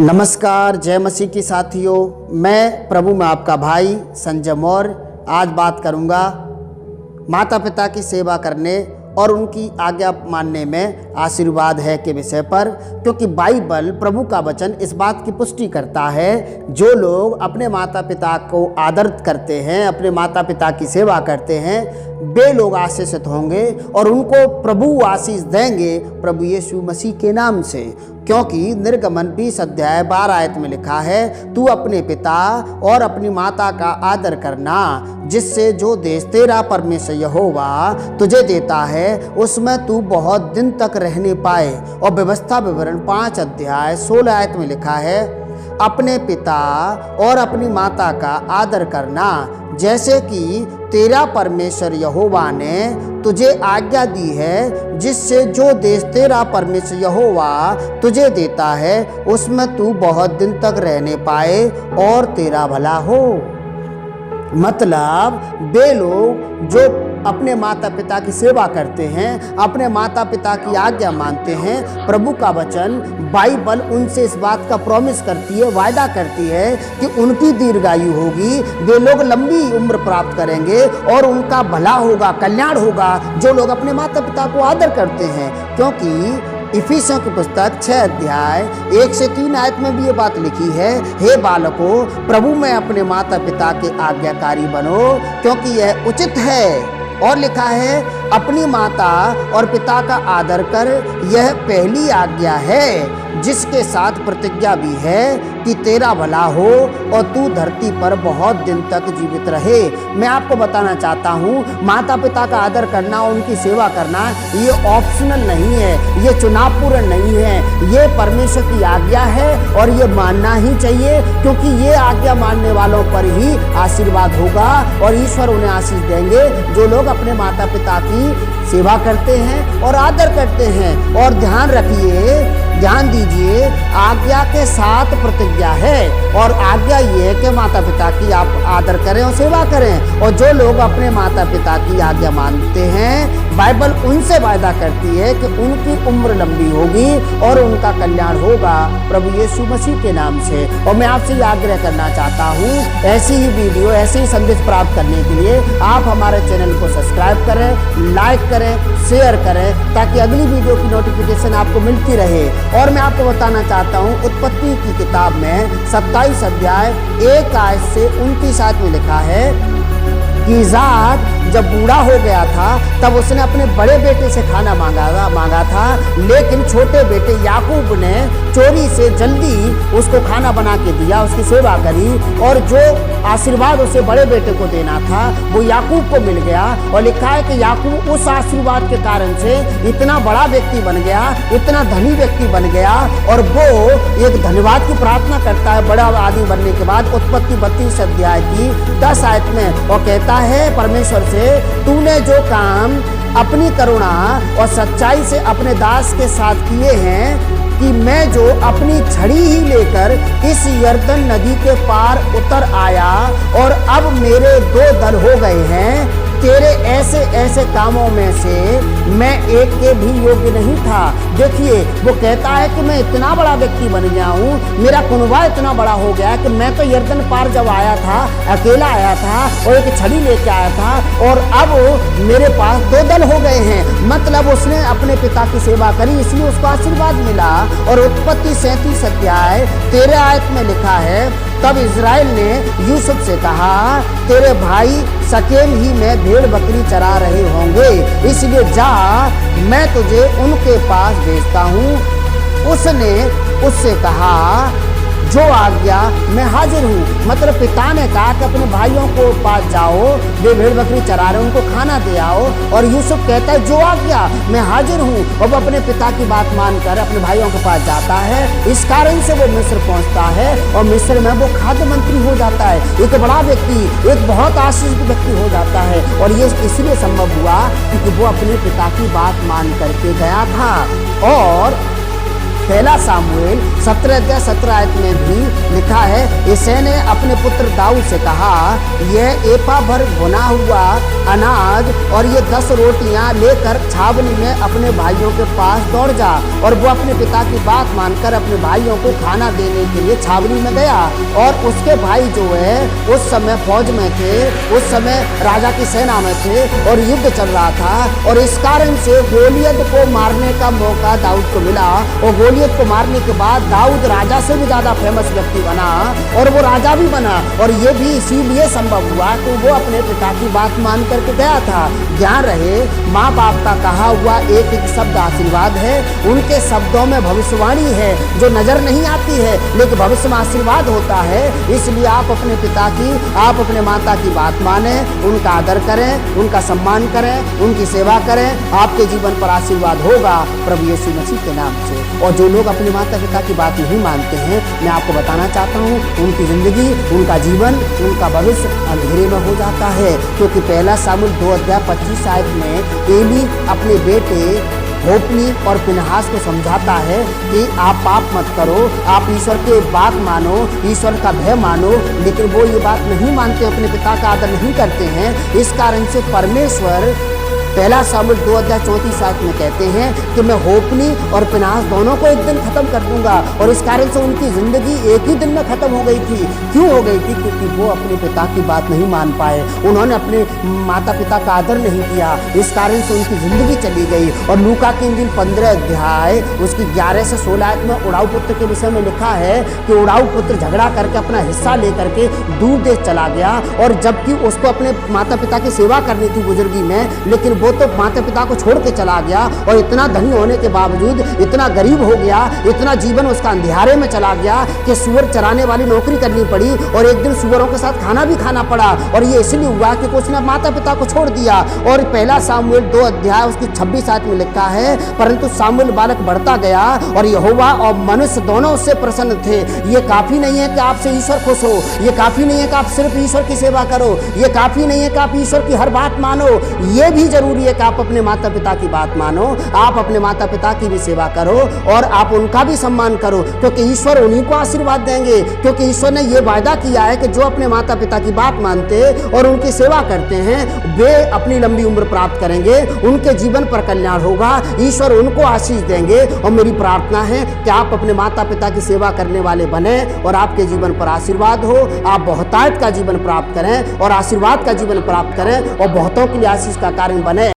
नमस्कार, जय मसीह की साथियों। मैं प्रभु में आपका भाई संजय मौर्य आज बात करूंगा माता पिता की सेवा करने और उनकी आज्ञा मानने में आशीर्वाद है के विषय पर, क्योंकि बाइबल प्रभु का वचन इस बात की पुष्टि करता है जो लोग अपने माता पिता को आदर करते हैं, अपने माता पिता की सेवा करते हैं, वे लोग आशीषित होंगे और उनको प्रभु आशीष देंगे प्रभु यीशु मसीह के नाम से। क्योंकि निर्गमन 20 अध्याय 12 आयत में लिखा है, तू अपने पिता और अपनी माता का आदर करना, जिससे जो देश तेरा परमेश्वर यहोवा तुझे देता है उसमें तू बहुत दिन तक रहने पाए। और व्यवस्था विवरण 5 अध्याय 16 आयत में लिखा है, अपने पिता और अपनी माता का आदर करना, जैसे कि तेरा परमेश्वर यहोवा ने तुझे आज्ञा दी है, जिससे जो देश तेरा परमेश्वर यहोवा तुझे देता है उसमें तू बहुत दिन तक रहने पाए और तेरा भला हो। मतलब वे लोग जो अपने माता पिता की सेवा करते हैं, अपने माता पिता की आज्ञा मानते हैं, प्रभु का वचन बाइबल उनसे इस बात का प्रॉमिस करती है, वायदा करती है कि उनकी दीर्घायु होगी, वे लोग लंबी उम्र प्राप्त करेंगे और उनका भला होगा, कल्याण होगा जो लोग अपने माता पिता को आदर करते हैं। क्योंकि इफिसियों की पुस्तक 6 अध्याय 1 से 3 आयत में भी ये बात लिखी है, हे बालकों, प्रभु में अपने माता पिता के आज्ञाकारी बनो, क्योंकि यह उचित है। और लिखा है, अपनी माता और पिता का आदर कर, यह पहली आज्ञा है, जिसके साथ प्रतिज्ञा भी है कि तेरा भला हो और तू धरती पर बहुत दिन तक जीवित रहे। मैं आपको बताना चाहता हूँ, माता पिता का आदर करना, उनकी सेवा करना, ये ऑप्शनल नहीं है, ये चुनाव पूर्ण नहीं है, ये परमेश्वर की आज्ञा है और ये मानना ही चाहिए, क्योंकि ये आज्ञा मानने वालों पर ही आशीर्वाद होगा और ईश्वर उन्हें आशीष देंगे जो लोग अपने माता पिता की सेवा करते हैं और आदर करते हैं। और ध्यान रखिए, ध्यान दीजिए, आज्ञा के साथ प्रतिज्ञा है और आज्ञा ये है कि माता पिता की आप आदर करें और सेवा करें। और जो लोग अपने माता पिता की आज्ञा मानते हैं, बाइबल उनसे वायदा करती है कि उनकी उम्र लंबी होगी और उनका कल्याण होगा प्रभु यीशु मसीह के नाम से। और मैं आपसे ये आग्रह करना चाहता हूँ, ऐसी ही वीडियो, ऐसे ही संदेश प्राप्त करने के लिए आप हमारे चैनल को सब्सक्राइब करें, लाइक करें, शेयर करें, ताकि अगली वीडियो की नोटिफिकेशन आपको मिलती रहे। और मैं आपको बताना चाहता हूँ, उत्पत्ति की किताब में 27 अध्याय 1 आयत से 29 आयत में लिखा है कि इज़ाक जब बूढ़ा हो गया था तब उसने अपने बड़े बेटे से खाना मांगा था, लेकिन छोटे बेटे याकूब ने चोरी से जल्दी उसको खाना बना के दिया, उसकी सेवा करी और जो आशीर्वाद उसे बड़े बेटे को देना था वो याकूब को मिल गया। और लिखा है कि याकूब उस आशीर्वाद के कारण से इतना बड़ा व्यक्ति बन गया, इतना धनी व्यक्ति बन गया और वो एक धन्यवाद की प्रार्थना करता है बड़ा आदमी बनने के बाद, उत्पत्ति 32 अध्याय की 10 आयत में, और कहता है परमेश्वर से, तूने जो काम अपनी करुणा और सच्चाई से अपने दास के साथ किए हैं, कि मैं जो अपनी छड़ी ही लेकर इस यरदन नदी के पार उतर आया और अब मेरे 2 दल हो गए हैं, तेरे ऐसे ऐसे कामों में से मैं एक के भी योग्य नहीं था। देखिए, वो कहता है कि मैं इतना बड़ा व्यक्ति बन गया हूँ, मेरा कुनबा इतना बड़ा हो गया कि मैं तो यरदन पार जब आया था अकेला आया था और एक छड़ी लेके आया था और अब मेरे पास 2 दल हो गए हैं। मतलब उसने अपने पिता की सेवा करी, इसलिए उसको आशीर्वाद मिला। और उत्पत्ति 37 अध्याय 13 आयत में लिखा है, तब इज़राइल ने यूसुफ से कहा, तेरे भाई शकेम ही में भेड़ बकरी चरा रहे होंगे, इसलिए जा, मैं तुझे उनके पास भेजता हूँ। उसने उससे कहा, जो आज्ञा मैं हाजिर हूँ। मतलब पिता ने कहा कि अपने भाइयों को पास जाओ, वे भेड़ बकरी चरा रहे, उनको खाना दे आओ। और यूसुफ कहता है, जो आज्ञा मैं हाजिर हूँ। और वो अपने पिता की बात मानकर अपने भाइयों के पास जाता है। इस कारण से वो मिस्र पहुँचता है और मिस्र में वो खाद्य मंत्री हो जाता है, एक बड़ा व्यक्ति, एक बहुत आशीषित व्यक्ति हो जाता है। और ये इसलिए संभव हुआ क्योंकि वो अपने पिता की बात मान करके गया था। और पहला सामुएल 17 अध्याय 17 आयत में भी लिखा है, यिशै ने अपने पुत्र दाऊद से कहा, यह एपा भर भुना हुआ अनाज और ये 10 रोटियां लेकर छावनी में अपने भाइयों के पास दौड़ जा। और वो अपने पिता की बात मानकर अपने भाइयों को खाना देने के लिए छावनी में गया। और उसके भाई जो है उस समय फौज में थे, उस समय राजा की सेना में थे और युद्ध चल रहा था। और इस कारण से गोलियत को मारने का मौका दाऊद को मिला। और गोलियत को मारने के बाद दाऊद राजा से भी ज्यादा फेमस व्यक्ति बना और वो राजा भी बना। और ये भी इसीलिए संभव हुआ कि वो अपने पिता की बात मान करके गया था। ध्यान रहे, माँ बाप का कहा हुआ एक एक शब्द आशीर्वाद है। उनके शब्दों में भविष्यवाणी है जो नजर नहीं आती है, लेकिन भविष्य में आशीर्वाद होता है। इसलिए आप अपने पिता की, आप अपने माता की बात माने, उनका आदर करें, उनका सम्मान करें, उनकी सेवा करें, आपके जीवन पर आशीर्वाद होगा प्रभु यीशु मसीह के नाम से। और जो लोग अपने माता पिता की बात नहीं मानते हैं, मैं आपको बताना चाहता हूँ, उनकी जिंदगी, उनका जीवन, उनका भविष्य अंधेरे में हो जाता है। क्योंकि पहला सामुएल 2 अध्याय 25 आयत में एली अपने बेटे होप्नी और फिनहास को समझाता है कि आप पाप मत करो, आप ईश्वर की बात मानो, ईश्वर का भय मानो। लेकिन वो ये बात नहीं मानते, अपने पिता का आदर नहीं करते हैं। इस कारण से परमेश्वर पहला सामुएल 2 अध्याय 34 आयत में कहते हैं कि मैं होप्नी और फिनहास दोनों को एक दिन खत्म कर दूंगा। और इस कारण से उनकी जिंदगी एक ही दिन में खत्म हो गई थी। क्यों हो गई थी? क्योंकि वो अपने पिता की बात नहीं मान पाए, उन्होंने अपने माता पिता का आदर नहीं किया। इस कारण से उनकी जिंदगी चली गई। और लूका की इंजील 15 अध्याय उसकी 11 से 16 आयत में उड़ाऊ पुत्र के विषय में लिखा है कि उड़ाऊ पुत्र झगड़ा करके अपना हिस्सा लेकर के दूर देश चला गया। और जबकि उसको अपने माता पिता की सेवा करनी थी बुजुर्गी में, लेकिन वो तो माता पिता को छोड़ के चला गया। और इतना धनी होने के बावजूद इतना गरीब हो गया, इतना जीवन उसका अंधियारे में चला गया कि सुअर चराने वाली नौकरी करनी पड़ी और एक दिन सुअरों के साथ खाना भी खाना पड़ा। और ये इसलिए हुआ कि उसने माता पिता को छोड़ दिया। और पहला सामुएल 2 अध्याय उसकी 26 आयत में लिखा है, परंतु सामुएल बालक बढ़ता गया और यहोवा और मनुष्य दोनों उससे प्रसन्न थे। ये काफी नहीं है कि आपसे ईश्वर खुश हो, ये काफी नहीं है कि आप सिर्फ ईश्वर की सेवा करो, ये काफी नहीं है कि आप ईश्वर की हर बात मानो, ये भी जरूरी है कि आप अपने माता पिता की बात मानो, आप अपने माता पिता की भी सेवा करो और आप उनका भी सम्मान करो। क्योंकि ईश्वर उन्हीं को आशीर्वाद देंगे। क्योंकि ईश्वर ने यह वायदा किया है कि जो अपने माता पिता की बात मानते और उनकी सेवा करते हैं वे अपनी लंबी उम्र प्राप्त करेंगे, उनके जीवन पर कल्याण होगा, ईश्वर उनको आशीष देंगे। और मेरी प्रार्थना है कि आप अपने माता पिता की सेवा करने वाले बने और आपके जीवन पर आशीर्वाद हो, आप बहुतायत का जीवन प्राप्त करें और आशीर्वाद का जीवन प्राप्त करें और बहुतों के लिए आशीष का कारण बने।